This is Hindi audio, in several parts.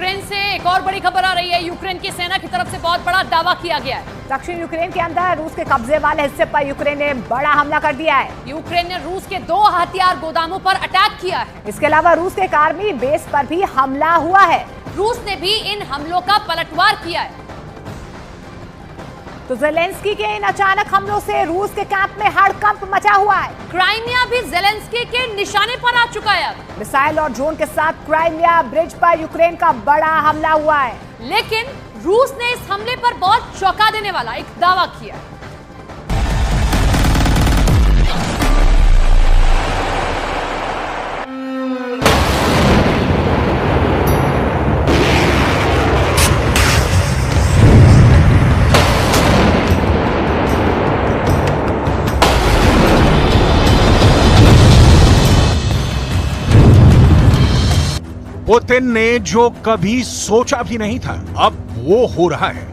यूक्रेन से एक और बड़ी खबर आ रही है। यूक्रेन की सेना की तरफ से बहुत बड़ा दावा किया गया है। दक्षिण यूक्रेन के अंदर रूस के कब्जे वाले हिस्से पर यूक्रेन ने बड़ा हमला कर दिया है। यूक्रेन ने रूस के 2 हथियार गोदामों पर अटैक किया है। इसके अलावा रूस के एक आर्मी बेस पर भी हमला हुआ है। रूस ने भी इन हमलों का पलटवार किया है। तो ज़ेलेंस्की के इन अचानक हमलों से रूस के कैंप में हड़कंप मचा हुआ है। क्राइमिया भी ज़ेलेंस्की के निशाने पर आ चुका है। मिसाइल और ड्रोन के साथ क्राइमिया ब्रिज पर यूक्रेन का बड़ा हमला हुआ है। लेकिन रूस ने इस हमले पर बहुत चौंका देने वाला एक दावा किया है। पुतिन ने जो कभी सोचा भी नहीं था अब वो हो रहा है।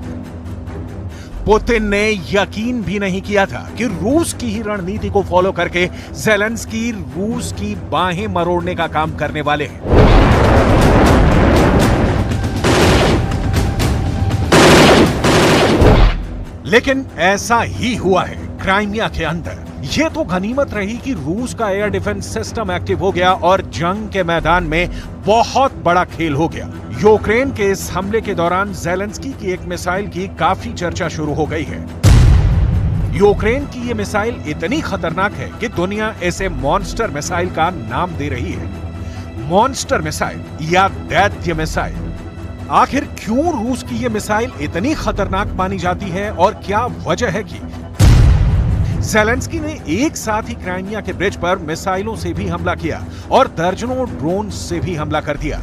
पुतिन ने यकीन भी नहीं किया था कि रूस की ही रणनीति को फॉलो करके ज़ेलेंस्की रूस की बाहें मरोड़ने का काम करने वाले हैं। लेकिन ऐसा ही हुआ है क्राइमिया के अंदर। ये तो गनीमत रही कि रूस का एयर डिफेंस सिस्टम एक्टिव हो गया और जंग के मैदान में बहुत बड़ा खेल हो गया। यूक्रेन के इस हमले के दौरान ज़ेलेंस्की की एक मिसाइल की काफी चर्चा शुरू हो गई है। यूक्रेन की ये मिसाइल इतनी खतरनाक है कि दुनिया इसे मॉन्स्टर मिसाइल का नाम दे रही है। मॉन्स्टर मिसाइल या दैत्य मिसाइल। आखिर क्यों रूस की ये मिसाइल इतनी खतरनाक मानी जाती है और क्या वजह है कि ज़ेलेंस्की ने एक साथ ही क्राइमिया के ब्रिज पर मिसाइलों से भी हमला किया और दर्जनों ड्रोन से भी हमला कर दिया।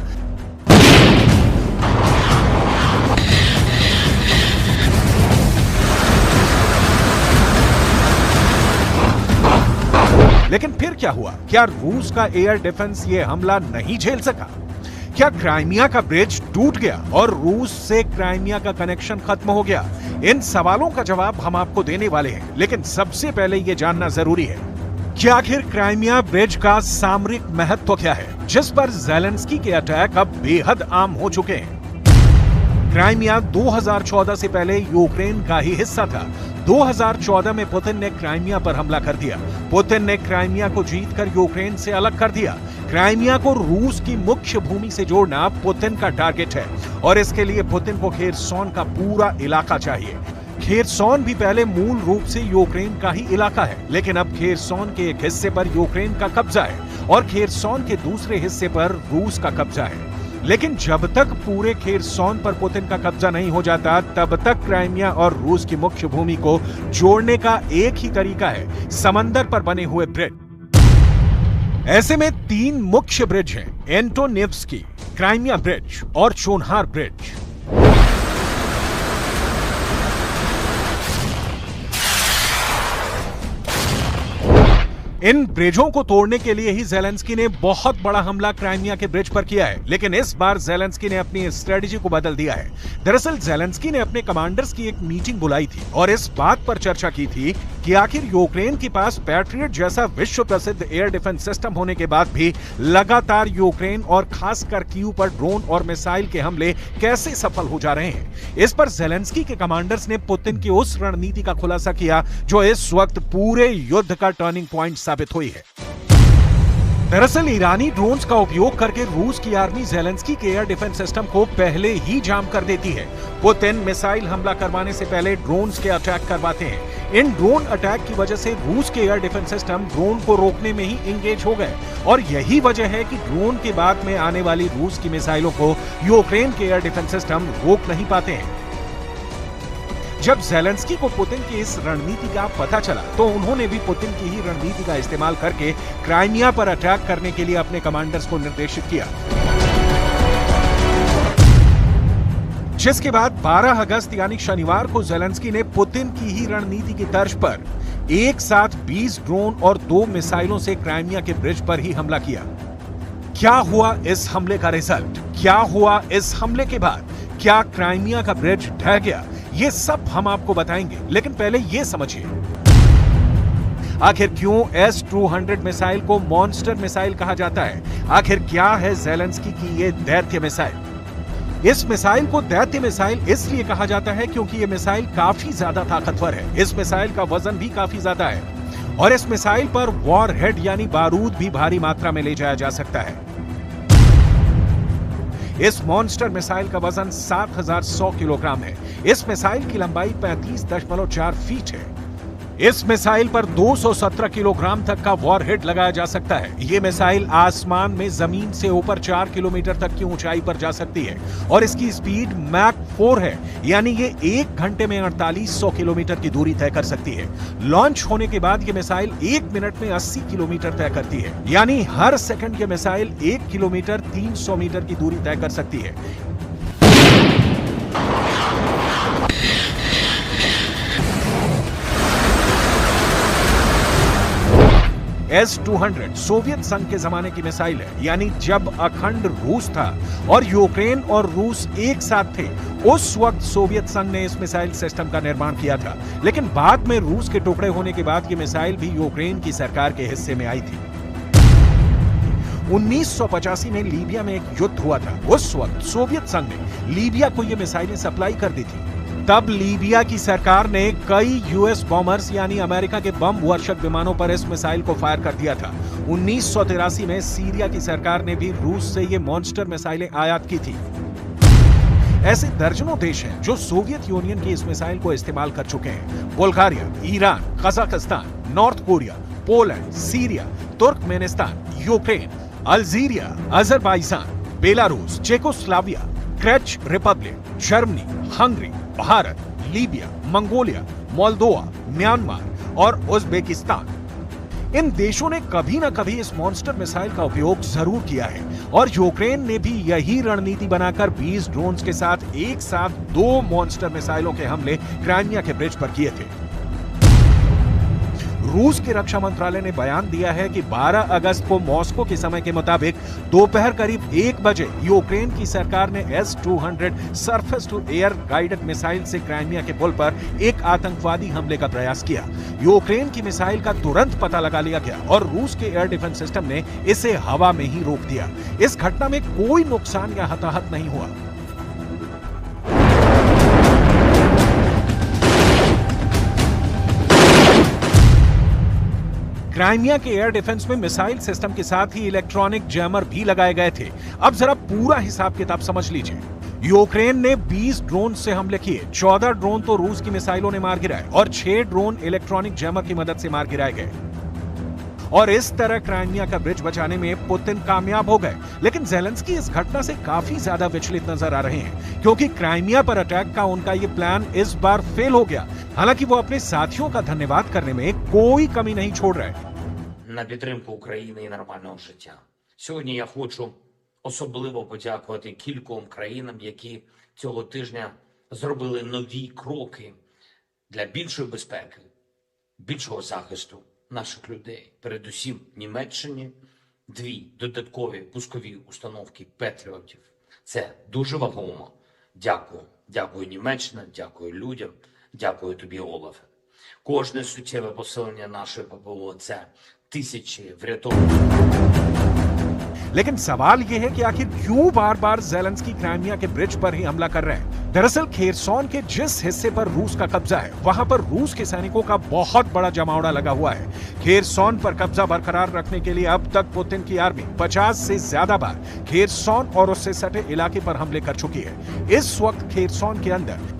लेकिन फिर क्या हुआ? क्या रूस का एयर डिफेंस ये हमला नहीं झेल सका? क्या क्राइमिया का ब्रिज टूट गया और रूस से क्राइमिया का कनेक्शन खत्म हो गया? इन सवालों का जवाब हम आपको देने वाले हैं, लेकिन सबसे पहले यह जानना जरूरी है कि आखिर क्राइमिया ब्रिज का सामरिक महत्व क्या है, जिस पर ज़ेलेंस्की के अटैक अब बेहद आम हो चुके हैं। क्राइमिया 2014 से पहले यूक्रेन का ही हिस्सा था। 2014 में पुतिन ने क्राइमिया पर हमला कर दिया। पुतिन ने क्राइमिया को जीतकर यूक्रेन से अलग कर दिया। क्राइमिया को रूस की मुख्य भूमि से जोड़ना पुतिन का टारगेट है और इसके लिए पुतिन को खेरसोन का पूरा इलाका चाहिए। खेरसोन भी पहले मूल रूप से यूक्रेन का ही इलाका है, लेकिन अब खेरसोन के एक हिस्से पर यूक्रेन का कब्जा है और खेरसोन के दूसरे हिस्से पर रूस का कब्जा है। लेकिन जब तक पूरे खेरसोन पर पुतिन का कब्जा नहीं हो जाता, तब तक क्राइमिया और रूस की मुख्य भूमि को जोड़ने का एक ही तरीका है, समंदर पर बने हुए ब्रिज। ऐसे में 3 मुख्य ब्रिज हैं, एंटोनेव्स्की, क्राइमिया ब्रिज और चोनहार ब्रिज। इन ब्रिजों को तोड़ने के लिए ही ज़ेलेंस्की ने बहुत बड़ा हमला क्राइमिया के ब्रिज पर किया है, लेकिन इस बार ज़ेलेंस्की ने अपनी स्ट्रेटजी को बदल दिया है। दरअसल ज़ेलेंस्की ने अपने कमांडर्स की एक मीटिंग बुलाई थी और इस बात पर चर्चा की थी कि आखिर यूक्रेन के पास पैट्रियट जैसा विश्व प्रसिद्ध एयर डिफेंस सिस्टम होने के बाद भी लगातार यूक्रेन और खासकर कीव पर ड्रोन और मिसाइल के हमले कैसे सफल हो जा रहे हैं। इस पर ज़ेलेंस्की के कमांडर्स ने पुतिन की उस रणनीति का खुलासा किया जो इस वक्त पूरे युद्ध का टर्निंग पॉइंट साबित हुई है। दरअसल ईरानी ड्रोन्स का उपयोग करके रूस की आर्मी ज़ेलेंस्की के एयर डिफेंस सिस्टम को पहले ही जाम कर देती है। पुतिन मिसाइल हमला करवाने से पहले ड्रोन्स के अटैक करवाते हैं। इन ड्रोन अटैक की वजह से रूस के एयर डिफेंस सिस्टम ड्रोन को रोकने में ही इंगेज हो गए और यही वजह है कि ड्रोन के बाद में आने वाली रूस की मिसाइलों को यूक्रेन के एयर डिफेंस सिस्टम रोक नहीं पाते हैं। जब ज़ेलेंस्की को पुतिन की इस रणनीति का पता चला तो उन्होंने भी पुतिन की ही रणनीति का इस्तेमाल करके क्राइमिया पर अटैक करने के लिए अपने कमांडर्स को निर्देशित किया, जिसके बाद 12 अगस्त यानी शनिवार को ज़ेलेंस्की ने पुतिन की ही रणनीति की तर्ज पर एक साथ 20 ड्रोन और 2 मिसाइलों से क्राइमिया के ब्रिज पर ही हमला किया। क्या हुआ इस हमले का रिजल्ट? क्या हुआ इस हमले के बाद? क्या क्राइमिया का ब्रिज ढह गया? ये सब हम आपको बताएंगे, लेकिन पहले ये समझिए आखिर क्यों S-200 मिसाइल को मॉन्स्टर मिसाइल कहा जाता है? आखिर क्या है ज़ेलेंस्की की ये दैत्य मिसाइल? इस मिसाइल को दैत्य मिसाइल इसलिए कहा जाता है क्योंकि ये मिसाइल काफी ज्यादा ताकतवर है। इस मिसाइल का वजन भी काफी ज्यादा है और इस मिसाइल पर वॉर हेड यानी बारूद भी भारी मात्रा में ले जाया जा सकता है। इस मॉन्स्टर मिसाइल का वजन 7100 किलोग्राम है। इस मिसाइल की लंबाई 35.4 फीट है। इस मिसाइल पर 217 किलोग्राम तक का वॉरहेड लगाया जा सकता है। यह मिसाइल आसमान में जमीन से ऊपर 4 किलोमीटर तक की ऊंचाई पर जा सकती है और इसकी स्पीड मैक 4 है, यानी ये 1 घंटे में 4800 किलोमीटर की दूरी तय कर सकती है। लॉन्च होने के बाद यह मिसाइल 1 मिनट में 80 किलोमीटर तय करती है, यानी हर सेकंड यह मिसाइल 1 किलोमीटर 300 मीटर की दूरी तय कर सकती है। S-200 सोवियत संघ के जमाने की मिसाइल है, यानी जब अखंड रूस था और यूक्रेन और रूस एक साथ थे, उस वक्त सोवियत संघ ने इस मिसाइल सिस्टम का निर्माण किया था। लेकिन बाद में रूस के टुकड़े होने के बाद ये मिसाइल भी यूक्रेन की सरकार के हिस्से में आई थी। 1985 में लीबिया में एक युद्ध हुआ था। उस वक्त सोवियत संघ ने लीबिया को ये मिसाइलें सप्लाई कर दी थी। तब लीबिया की सरकार ने कई यूएस बॉम्बर्स यानी अमेरिका के बम वर्षक विमानों पर इस मिसाइल को फायर कर दिया था। 1983 में सीरिया की सरकार ने भी रूस से ये मॉन्स्टर मिसाइलें आयात की थी। ऐसे दर्जनों देश हैं जो सोवियत यूनियन की इस मिसाइल को इस्तेमाल कर चुके हैं। Bulgaria, Iran, Kazakhstan, North Korea, Poland, Syria, Turkmenistan, Ukraine, Algeria, Azerbaijan, Belarus, Czechoslovakia, चेक Republic, Germany, Hungary, Bharat, Libya, Mongolia, Moldova, Myanmar और उज्बेकिस्तान। इन देशों ने कभी ना कभी इस मॉन्स्टर मिसाइल का उपयोग जरूर किया है और यूक्रेन ने भी यही रणनीति बनाकर 20 ड्रोन्स के साथ एक साथ 2 मॉन्स्टर मिसाइलों के हमले क्राइमिया के ब्रिज पर किए थे। रूस के रक्षा मंत्रालय ने बयान दिया है कि 12 अगस्त को मॉस्को के समय के मुताबिक दोपहर करीब 1 बजे यूक्रेन की सरकार ने S-200 surface to air guided missile से क्राइमिया के पुल पर एक आतंकवादी हमले का प्रयास किया। यूक्रेन की मिसाइल का तुरंत पता लगा लिया गया और रूस के एयर डिफेंस सिस्टम ने इसे हवा में ही रोक दिया। इस घटना में कोई नुकसान या हताहत नहीं हुआ। क्राइमिया के एयर डिफेंस में मिसाइल सिस्टम के साथ ही इलेक्ट्रॉनिक जैमर भी लगाए गए थे। अब जरा पूरा हिसाब किताब समझ लीजिए। यूक्रेन ने 20 ड्रोन से हमले किए, 14 ड्रोन तो रूस की मिसाइलों ने मार गिराए और 6 ड्रोन इलेक्ट्रॉनिक जैमर की मदद से मार गिराए गए। और इस तरह क्राइमिया का ब्रिज बचाने में पुतिन कामयाब हो गए। लेकिन ज़ेलेंस्की इस घटना से काफी ज्यादा विचलित नजर आ रहे हैं, क्योंकि क्राइमिया पर अटैक का उनका ये प्लान इस बार फेल हो गया। हालांकि वो अपने साथियों का धन्यवाद करने में कोई कमी नहीं छोड़ रहे। На підтримку України і нормального життя. Сьогодні я хочу особливо подякувати кільком країнам, які цього тижня зробили нові кроки для більшої безпеки, більшого захисту наших людей. Передусім Німеччині 2 додаткові пускові установки Петріотів. Це дуже вагомо. Дякую. Дякую, Німеччина, дякую людям, дякую тобі, Олафе. Кожне суттєве посилення нашої ППО – це тисячі врятованих. लेकिन सवाल यह है कि आखिर क्यों बार बार ज़ेलेंस्की क्राइमिया के ब्रिज पर ही हमला कर रहे हैं। दरअसल खेरसॉन के जिस हिस्से पर रूस का कब्जा है, वहां पर रूस के सैनिकों का बहुत बड़ा जमावड़ा लगा हुआ है। खेरसॉन पर कब्जा बरकरार रखने के लिए अब तक पुतिन की आर्मी 50 से ज्यादा बार खेरसॉन और उससे सटे इलाके पर हमले कर चुकी है। इस वक्त खेरसॉन के अंदर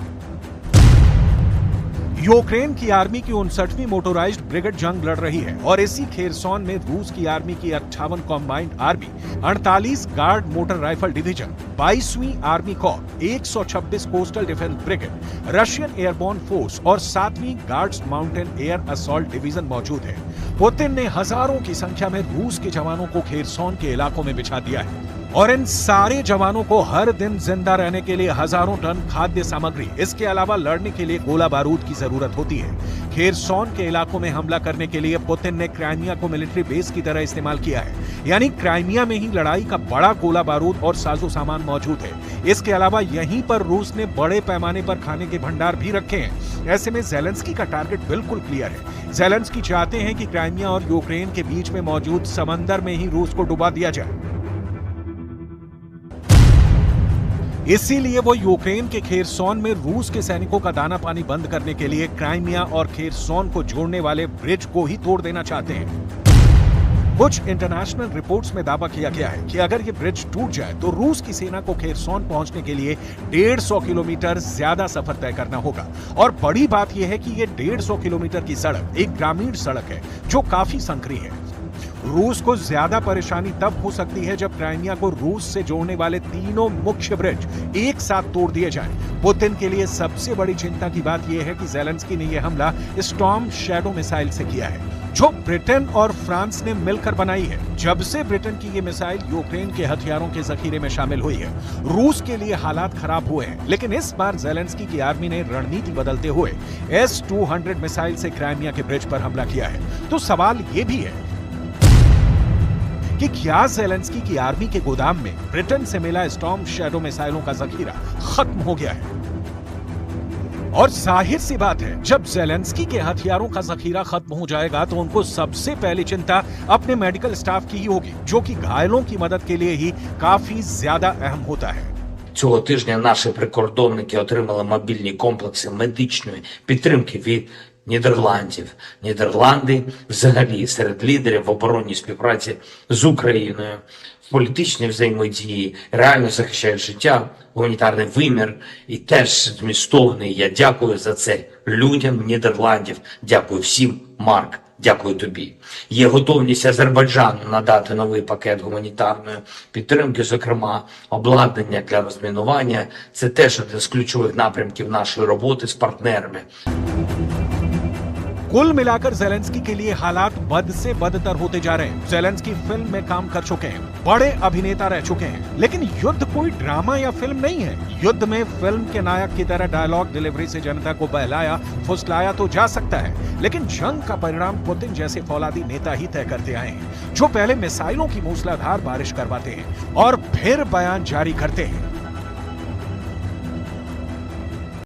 यूक्रेन की आर्मी की 59वीं मोटोराइज्ड ब्रिगेड जंग लड़ रही है और इसी खेरसॉन में रूस की आर्मी की 58 combined army, 48 guard motor rifle division, 22वीं army corps, 126 coastal defence brigade, Russian airborne force और 7वीं guards mountain air assault division मौजूद है। पुतिन ने हजारों की संख्या में रूस के जवानों को खेरसॉन के इलाकों में बिछा दिया है और इन सारे जवानों को हर दिन जिंदा रहने के लिए हजारों टन खाद्य सामग्री, इसके अलावा लड़ने के लिए गोला बारूद की जरूरत होती है। खेरसॉन के इलाकों में हमला करने के लिए पुतिन ने क्राइमिया को मिलिट्री बेस की तरह इस्तेमाल किया है, यानी क्राइमिया में ही लड़ाई का बड़ा गोला बारूद और साजो सामान मौजूद है। इसके अलावा यहीं पर रूस ने बड़े पैमाने पर खाने के भंडार भी रखे हैं। ऐसे में ज़ेलेंस्की का टारगेट बिल्कुल क्लियर है। ज़ेलेंस्की चाहते हैं कि क्राइमिया और यूक्रेन के बीच में मौजूद समंदर में ही रूस को डुबा दिया जाए। इसीलिए वो यूक्रेन के खेरसोन में रूस के सैनिकों का दाना पानी बंद करने के लिए क्राइमिया और खेरसोन को जोड़ने वाले ब्रिज को ही तोड़ देना चाहते हैं। कुछ इंटरनेशनल रिपोर्ट्स में दावा किया गया है कि अगर ये ब्रिज टूट जाए तो रूस की सेना को खेरसोन पहुंचने के लिए 150 किलोमीटर ज्यादा सफर तय करना होगा। और बड़ी बात यह है कि ये 150 किलोमीटर की सड़क एक ग्रामीण सड़क है जो काफी संकरी है। रूस को ज्यादा परेशानी तब हो सकती है जब क्राइमिया को रूस से जोड़ने वाले तीनों मुख्य ब्रिज एक साथ तोड़ दिए जाएं। पुतिन के लिए सबसे बड़ी चिंता की बात यह है कि ज़ेलेंस्की ने यह हमला स्टॉर्म शैडो मिसाइल से किया है, जो ब्रिटेन और फ्रांस ने मिलकर बनाई है। जब से ब्रिटेन की ये मिसाइल यूक्रेन के हथियारों के जखीरे में शामिल हुई है, रूस के लिए हालात खराब हुए हैं। लेकिन इस बार ज़ेलेंस्की की आर्मी ने रणनीति बदलते हुए S-200 मिसाइल से क्राइमिया के ब्रिज पर हमला किया है। तो सवाल ये भी है कि क्या ज़ेलेंस्की की आर्मी के गोदाम में ब्रिटेन से मिला स्टॉर्म शैडो मिसाइलों का जखीरा खत्म हो गया है? और जाहिर सी बात है, जब ज़ेलेंस्की के हथियारों का जखीरा खत्म हो जाएगा तो उनको सबसे पहली चिंता अपने मेडिकल स्टाफ की ही होगी, जो कि घायलों की मदद के लिए ही काफी ज्यादा अहम होता है। Цього тижня наші прикордонники отримали мобільні комплекси медичної підтримки від Нідерландів. Нідерланди взагалі серед лідерів в оборонній співпраці з Україною, в політичній взаємодії, реально захищають життя, гуманітарний вимір і теж змістовний. Я дякую за це людям Нідерландів. Дякую всім, Марк. Дякую тобі. Є готовність Азербайджану надати новий пакет гуманітарної підтримки, зокрема обладнання для розмінування. Це теж один з ключових напрямків нашої роботи з партнерами. कुल मिलाकर ज़ेलेंस्की के लिए हालात बद से बदतर होते जा रहे हैं। ज़ेलेंस्की फिल्म में काम कर चुके हैं, बड़े अभिनेता रह चुके हैं, लेकिन युद्ध कोई ड्रामा या फिल्म नहीं है। युद्ध में फिल्म के नायक की तरह डायलॉग डिलीवरी से जनता को बहलाया फुसलाया तो जा सकता है, लेकिन जंग का परिणाम पुतिन जैसे फौलादी नेता ही तय करते आए हैं, जो पहले मिसाइलों की मूसलाधार बारिश करवाते हैं और फिर बयान जारी करते हैं।